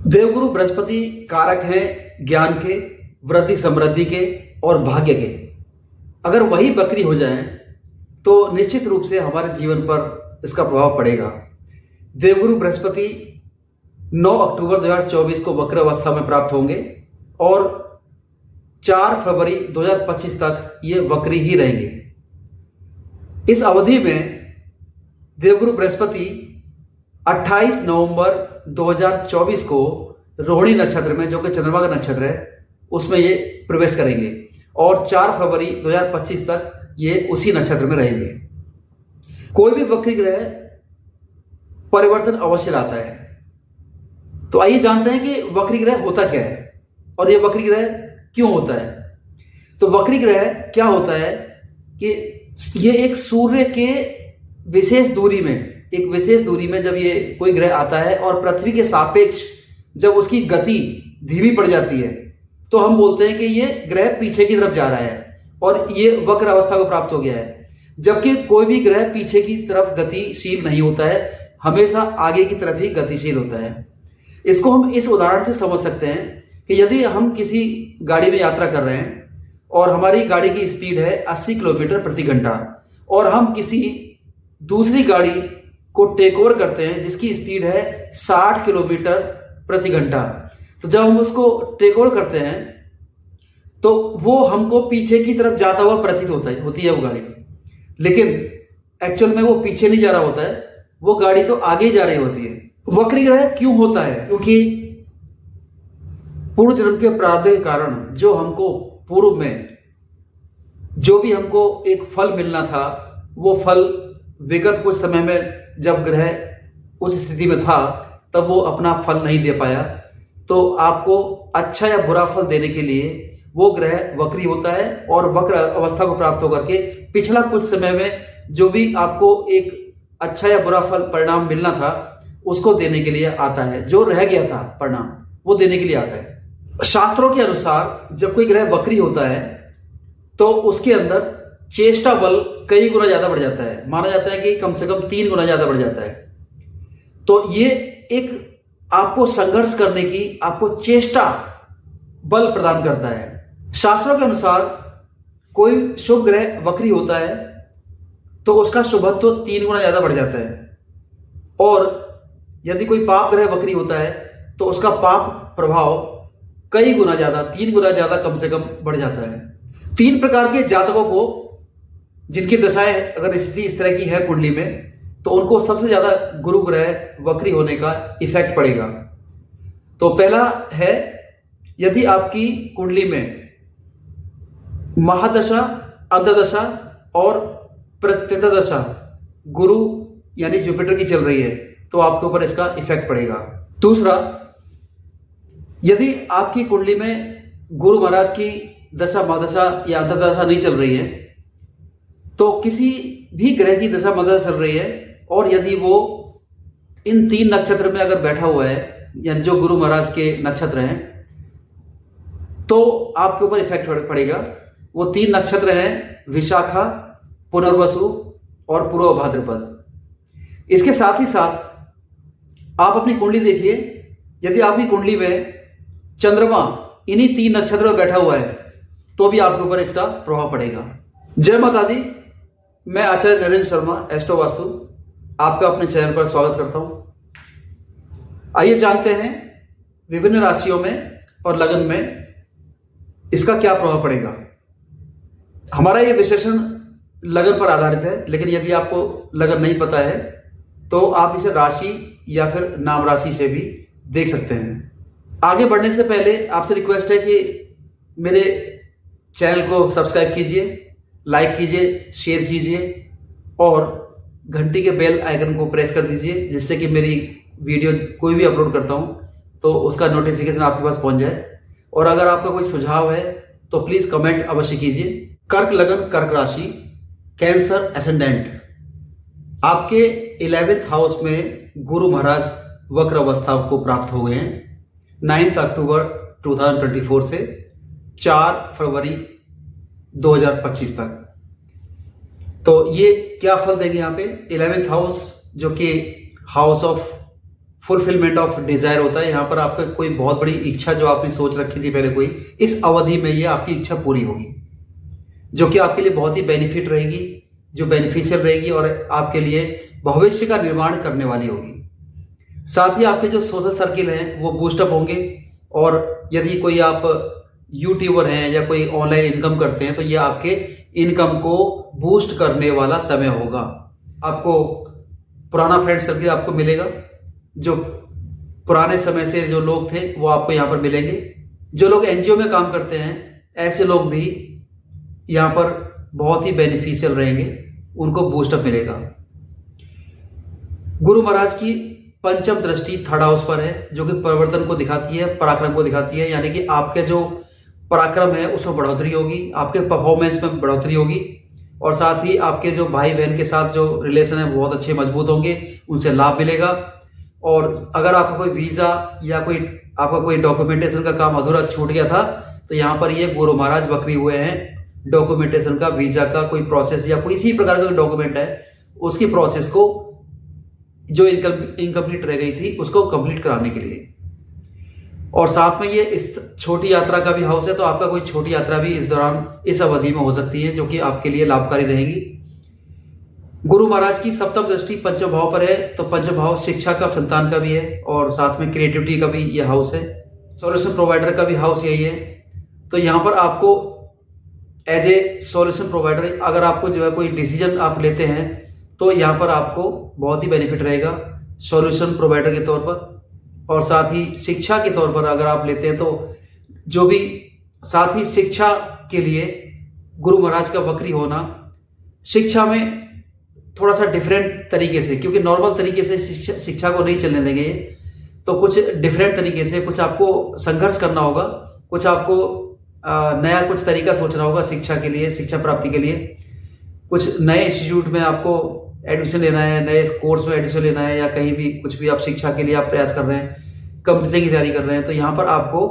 देवगुरु बृहस्पति कारक हैं ज्ञान के, वृद्धि समृद्धि के और भाग्य के। अगर वही वक्री हो जाएं तो निश्चित रूप से हमारे जीवन पर इसका प्रभाव पड़ेगा। देवगुरु बृहस्पति 9 अक्टूबर 2024 को वक्र अवस्था में प्राप्त होंगे और 4 फरवरी 2025 तक ये वक्री ही रहेंगे। इस अवधि में देवगुरु बृहस्पति 28 नवंबर 2024 को रोहिणी नक्षत्र में, जो कि चंद्रमा का नक्षत्र है, उसमें ये प्रवेश करेंगे और 4 फरवरी 2025 तक ये उसी नक्षत्र में रहेंगे। कोई भी वक्री ग्रह परिवर्तन अवश्य लाता है। तो आइए जानते हैं कि वक्री ग्रह होता क्या है और ये वक्री ग्रह क्यों होता है। तो वक्री ग्रह क्या होता है कि ये एक सूर्य के विशेष दूरी में जब ये कोई ग्रह आता है और पृथ्वी के सापेक्ष जब उसकी गति धीमी पड़ जाती है तो हम बोलते हैं कि ये ग्रह पीछे की तरफ जा रहा है और ये वक्र अवस्था को प्राप्त हो गया है। जबकि कोई भी ग्रह पीछे की तरफ गतिशील नहीं होता है, हमेशा आगे की तरफ ही गतिशील होता है। इसको हम इस उदाहरण से समझ सकते हैं कि यदि हम किसी गाड़ी में यात्रा कर रहे हैं और हमारी गाड़ी की स्पीड है 80 किलोमीटर प्रति घंटा और हम किसी दूसरी गाड़ी को टेक ओवर करते हैं जिसकी स्पीड है 60 किलोमीटर प्रति घंटा, तो जब हम उसको टेक ओवर करते हैं तो वो हमको पीछे की तरफ जाता हुआ प्रतीत होती है वो गाड़ी, लेकिन एक्चुअल में वो पीछे नहीं जा रहा होता है, वो गाड़ी तो आगे ही जा रही होती है। वक्री ग्रह क्यों होता है? क्योंकि पूर्व जन्म के प्रारब्ध के कारण जो हमको पूर्व में जो भी हमको एक फल मिलना था, वो फल विगत कुछ समय में जब ग्रह उस स्थिति में था तब वो अपना फल नहीं दे पाया। तो आपको अच्छा या बुरा फल देने के लिए वो ग्रह वक्री होता है और वक्र अवस्था को प्राप्त होकर के पिछला कुछ समय में जो भी आपको एक अच्छा या बुरा फल परिणाम मिलना था उसको देने के लिए आता है, जो रह गया था परिणाम वो देने के लिए आता है। शास्त्रों के अनुसार जब कोई ग्रह वक्री होता है तो उसके अंदर चेष्टा बल कई गुना ज्यादा बढ़ जाता है। माना जाता है कि कम से कम 3 गुना ज्यादा बढ़ जाता है। तो ये एक आपको संघर्ष करने की, आपको चेष्टा बल प्रदान करता है। शास्त्रों के अनुसार कोई शुभ ग्रह वक्री होता है तो उसका शुभत्व तो 3 गुना ज्यादा बढ़ जाता है और यदि कोई पाप ग्रह वक्री होता है तो उसका पाप प्रभाव कई गुना ज्यादा, 3 गुना ज्यादा कम से कम बढ़ जाता है। 3 प्रकार के जातकों को जिनकी दशाएं अगर स्थिति इस तरह की है कुंडली में तो उनको सबसे ज्यादा गुरु ग्रह वक्री होने का इफेक्ट पड़ेगा। तो पहला है, यदि आपकी कुंडली में महादशा, अंतदशा और प्रत्येता दशा गुरु यानी जुपिटर की चल रही है तो आपके ऊपर इसका इफेक्ट पड़ेगा। दूसरा, यदि आपकी कुंडली में गुरु महाराज की दशा, महादशा या अंतदशा नहीं चल रही है तो किसी भी ग्रह की दशा महादशा चल रही है और यदि वो इन 3 नक्षत्र में अगर बैठा हुआ है यानी जो गुरु महाराज के नक्षत्र हैं तो आपके ऊपर इफेक्ट पड़ेगा। वो 3 नक्षत्र हैं विशाखा, पुनर्वसु और पूर्व भाद्रपद। इसके साथ ही साथ आप अपनी कुंडली देखिए, यदि आपकी कुंडली में चंद्रमा इन्हीं 3 नक्षत्र में बैठा हुआ है तो भी आपके ऊपर इसका प्रभाव पड़ेगा। जय माता दी। मैं आचार्य नरेंद्र शर्मा, एस्ट्रो वास्तु, आपका अपने चैनल पर स्वागत करता हूं। आइए जानते हैं विभिन्न राशियों में और लगन में इसका क्या प्रभाव पड़ेगा। हमारा यह विश्लेषण लगन पर आधारित है, लेकिन यदि आपको लगन नहीं पता है तो आप इसे राशि या फिर नाम राशि से भी देख सकते हैं। आगे बढ़ने से पहले आपसे रिक्वेस्ट है कि मेरे चैनल को सब्सक्राइब कीजिए, लाइक कीजिए, शेयर कीजिए और घंटी के बेल आइकन को प्रेस कर दीजिए, जिससे कि मेरी वीडियो कोई भी अपलोड करता हूं तो उसका नोटिफिकेशन आपके पास पहुंच जाए। और अगर आपका कोई सुझाव है तो प्लीज कमेंट अवश्य कीजिए। कर्क लगन, कर्क राशि, कैंसर एसेंडेंट, आपके 11th हाउस में गुरु महाराज वक्र अवस्था को प्राप्त हो गए हैं 9 अक्टूबर 2024 से 4 फरवरी 2025 तक। तो ये क्या फल देंगे यहाँ पे? 11th हाउस जो कि house of fulfilment of desire होता है। यहाँ पर आपका कोई बहुत बड़ी इच्छा जो आपने सोच रखी थी पहले कोई, इस अवधि में ये आपकी इच्छा पूरी होगी, जो कि आपके लिए बहुत ही बेनिफिट रहेगी, जो बेनिफिशियल रहेगी और आपके लिए भविष्य का निर्माण करने वाली होगी। साथ ही आपके जो सोशल सर्किल हैं वो बूस्टअप होंगे, और यदि कोई आप यूट्यूबर हैं या कोई ऑनलाइन इनकम करते हैं तो ये आपके इनकम को बूस्ट करने वाला समय होगा। आपको पुराना फ्रेंड सर्किल आपको मिलेगा, जो पुराने समय से जो लोग थे वो आपको यहाँ पर मिलेंगे। जो लोग एनजीओ में काम करते हैं ऐसे लोग भी यहाँ पर बहुत ही बेनिफिशियल रहेंगे, उनको बूस्टअप मिलेगा। गुरु महाराज की पंचम दृष्टि थर्ड हाउस पर है, जो कि परिवर्तन को दिखाती है, पराक्रम को दिखाती है, यानी कि आपके जो पराक्रम है उसमें बढ़ोतरी होगी, आपके परफॉर्मेंस में बढ़ोतरी होगी, और साथ ही आपके जो भाई बहन के साथ जो रिलेशन है बहुत अच्छे मजबूत होंगे, उनसे लाभ मिलेगा। और अगर आपका कोई वीजा या कोई आपका कोई डॉक्यूमेंटेशन का काम अधूरा छूट गया था तो यहाँ पर ये गुरु महाराज वक्री हुए हैं, डॉक्यूमेंटेशन का, वीजा का कोई प्रोसेस या कोई इसी प्रकार का डॉक्यूमेंट है उसकी प्रोसेस को जो इनकम्प्लीट रह गई थी उसको कंप्लीट कराने के लिए। और साथ में ये इस छोटी यात्रा का भी हाउस है, तो आपका कोई छोटी यात्रा भी इस दौरान इस अवधि में हो सकती है, जो कि आपके लिए लाभकारी रहेगी। गुरु महाराज की सप्तम दृष्टि पंचम भाव पर है, तो पंचम भाव शिक्षा का, संतान का भी है, और साथ में क्रिएटिविटी का भी ये हाउस है, सॉल्यूशन प्रोवाइडर का भी हाउस यही है। तो यहाँ पर आपको एज ए सॉल्यूशन प्रोवाइडर अगर आपको जो है कोई डिसीजन आप लेते हैं तो यहाँ पर आपको बहुत ही बेनिफिट रहेगा सॉल्यूशन प्रोवाइडर के तौर पर। और साथ ही शिक्षा के तौर पर अगर आप लेते हैं तो जो भी, साथ ही शिक्षा के लिए गुरु महाराज का वक्री होना शिक्षा में थोड़ा सा डिफरेंट तरीके से, क्योंकि नॉर्मल तरीके से शिक्षा को नहीं चलने देंगे, तो कुछ डिफरेंट तरीके से कुछ आपको संघर्ष करना होगा, कुछ आपको नया कुछ तरीका सोचना होगा शिक्षा के लिए, शिक्षा प्राप्ति के लिए। कुछ नए इंस्टीट्यूट में आपको एडमिशन लेना है, नए कोर्स में एडमिशन लेना है, या कहीं भी कुछ भी आप शिक्षा के लिए आप प्रयास कर रहे हैं, कंपटीशन की तैयारी कर रहे हैं, तो यहाँ पर आपको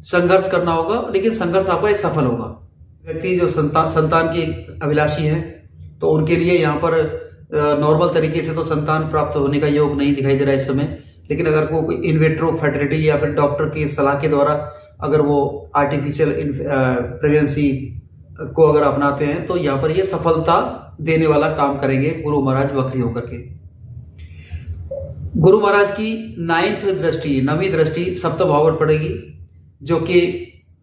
संघर्ष करना होगा, लेकिन संघर्ष आपका एक सफल होगा। व्यक्ति जो संतान की अभिलाषी हैं तो उनके लिए यहाँ पर नॉर्मल तरीके से तो संतान प्राप्त होने का योग नहीं दिखाई दे रहा है इस समय, लेकिन अगर वो कोई इनविट्रो फर्टिलिटी या फिर डॉक्टर की सलाह के द्वारा अगर वो आर्टिफिशियल प्रेगनेंसी को अगर अपनाते हैं तो यहाँ पर ये सफलता देने वाला काम करेंगे गुरु महाराज वक्री होकर के। गुरु महाराज की नवीं दृष्टि सप्तम भाव पर पड़ेगी, जो कि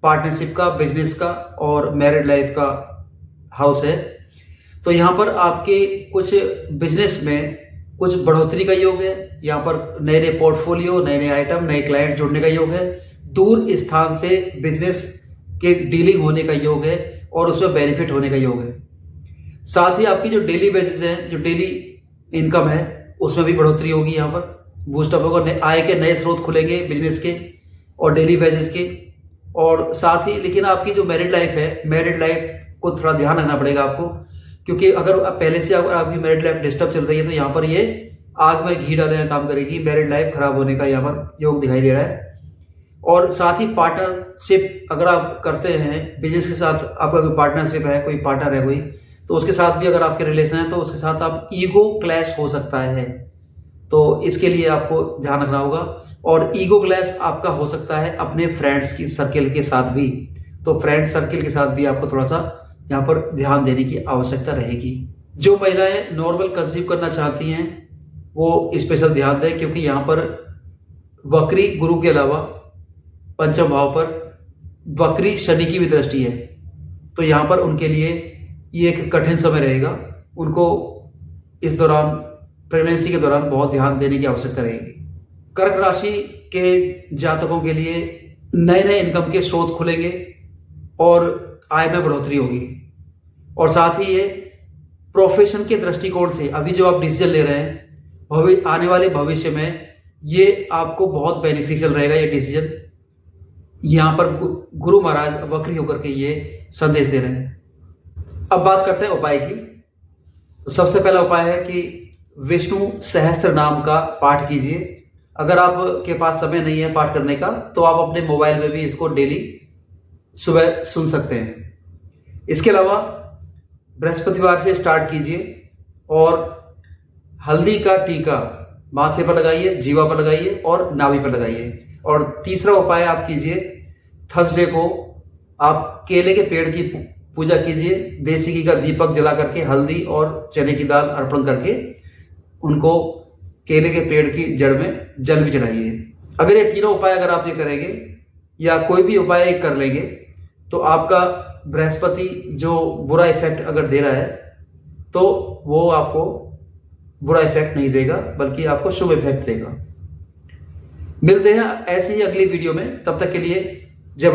पार्टनरशिप का, बिजनेस का और मैरिड लाइफ का हाउस है। तो यहाँ पर आपके कुछ बिजनेस में कुछ बढ़ोतरी का योग है, यहाँ पर नए नए पोर्टफोलियो, नए नए आइटम, नए क्लाइंट जुड़ने का योग है, दूर स्थान से बिजनेस के डीलिंग होने का योग है और उसमें बेनिफिट होने का योग है। साथ ही आपकी जो डेली बेसिस है, जो डेली इनकम है, उसमें भी बढ़ोतरी होगी, यहाँ पर बूस्टअप होगा, आय के नए स्रोत खुलेंगे बिजनेस के और डेली बेसिस के। और साथ ही लेकिन आपकी जो मैरिड लाइफ है, मैरिड लाइफ को थोड़ा ध्यान रखना पड़ेगा आपको, क्योंकि अगर पहले से अगर आपकी मैरिड लाइफ डिस्टर्ब चल रही है तो यहाँ पर ये आग में घी डालने का काम करेगी, मैरिड लाइफ खराब होने का यहाँ पर योग दिखाई दे रहा है। और साथ ही पार्टनरशिप अगर आप करते हैं बिजनेस के साथ, आपका कोई पार्टनरशिप है, कोई पार्टनर है कोई, तो उसके साथ भी अगर आपके रिलेशन है तो उसके साथ आप ईगो क्लैश हो सकता है, तो इसके लिए आपको ध्यान रखना होगा। और ईगो क्लैश आपका हो सकता है अपने फ्रेंड्स की सर्किल के साथ भी, तो फ्रेंड सर्किल के साथ भी आपको थोड़ा सा यहाँ पर ध्यान देने की आवश्यकता रहेगी। जो महिलाएं नॉर्मल कंसीव करना चाहती हैं वो स्पेशल ध्यान दें, क्योंकि यहाँ पर वक्री गुरु के अलावा पंचम भाव पर वक्री शनि की भी दृष्टि है, तो यहाँ पर उनके लिए ये एक कठिन समय रहेगा, उनको इस दौरान प्रेगनेंसी के दौरान बहुत ध्यान देने की आवश्यकता रहेगी। कर्क राशि के जातकों के लिए नए नए इनकम के स्रोत खुलेंगे और आय में बढ़ोतरी होगी। और साथ ही ये प्रोफेशन के दृष्टिकोण से अभी जो आप डिसीजन ले रहे हैं, आने वाले भविष्य में ये आपको बहुत बेनिफिशियल रहेगा ये डिसीजन। यहाँ पर गुरु महाराज वक्री होकर के ये संदेश दे रहे हैं। अब बात करते हैं उपाय की। तो सबसे पहला उपाय है कि विष्णु सहस्त्र नाम का पाठ कीजिए। अगर आपके पास समय नहीं है पाठ करने का तो आप अपने मोबाइल में भी इसको डेली सुबह सुन सकते हैं। इसके अलावा बृहस्पतिवार से स्टार्ट कीजिए और हल्दी का टीका माथे पर लगाइए, जीवा पर लगाइए और नाभि पर लगाइए। और तीसरा उपाय आप कीजिए, थर्सडे को आप केले के पेड़ की पूजा कीजिए, देसी घी का दीपक जला करके हल्दी और चने की दाल अर्पण करके उनको केले के पेड़ की जड़ में जल भी चढ़ाइए। अगर ये तीनों उपाय अगर आप ये करेंगे या कोई भी उपाय कर लेंगे तो आपका बृहस्पति जो बुरा इफेक्ट अगर दे रहा है तो वो आपको बुरा इफेक्ट नहीं देगा, बल्कि आपको शुभ इफेक्ट देगा। मिलते हैं ऐसी ही अगली वीडियो में, तब तक के लिए